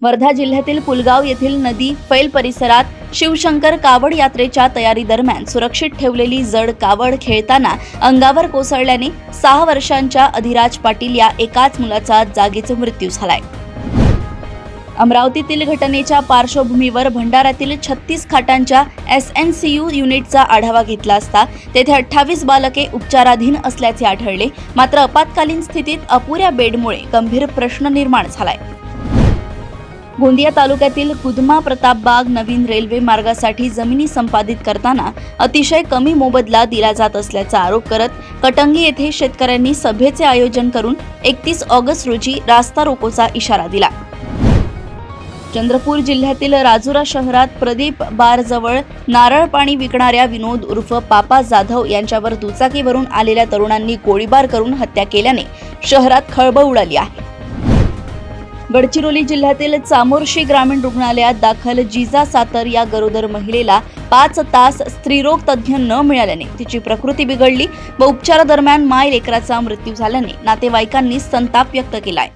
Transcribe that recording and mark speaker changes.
Speaker 1: वर्धा जिल्ह्यातील पुलगाव येथील नदी फैल परिसरात शिवशंकर कावड यात्रेच्या तयारी दरम्यान सुरक्षित ठेवलेली जड कावड खेळताना अंगावर कोसळल्याने 6 वर्षांच्या अधिराज पाटील या एकाच मुलाचा जागीच मृत्यू झालाय। अमरावतीतील घटनेच्या पार्श्वभूमीवर भंडाऱ्यातील 36 खाटांच्या SNCU युनिटचा आढावा घेतला असता तेथे 28 बालके उपचाराधीन असल्याचे आढळले। मात्र आपत्कालीन स्थितीत अपुऱ्या बेडमुळे गंभीर प्रश्न निर्माण झालाय। गोंदिया तालुक्यातील कुदमा प्रतापबाग नवीन रेल्वे मार्गासाठी जमिनी संपादित करताना अतिशय कमी मोबदला दिला जात असल्याचा आरोप करत कटंगी येथे शेतकऱ्यांनी सभेचे आयोजन करून 31 ऑगस्ट रोजी रास्ता रोकोचा इशारा दिला। चंद्रपूर जिल्ह्यातील राजुरा शहरात प्रदीप बारजवळ नारळ पाणी विकणाऱ्या विनोद उर्फ पापा जाधव यांच्यावर दुचाकीवरून आलेल्या तरुणांनी गोळीबार करून हत्या केल्याने शहरात खळबळ उडाली आहे। गडचिरोली जिल्ह्यातील चामोर्शी ग्रामीण रुग्णालयात दाखल जिजा सातर या गरोदर महिलेला 5 तास स्त्रीरोग तज्ज्ञ न मिळाल्याने तिची प्रकृती बिघडली व उपचारादरम्यान माय लेकराचा मृत्यू झाल्याने नातेवाईकांनी संताप व्यक्त केलाय।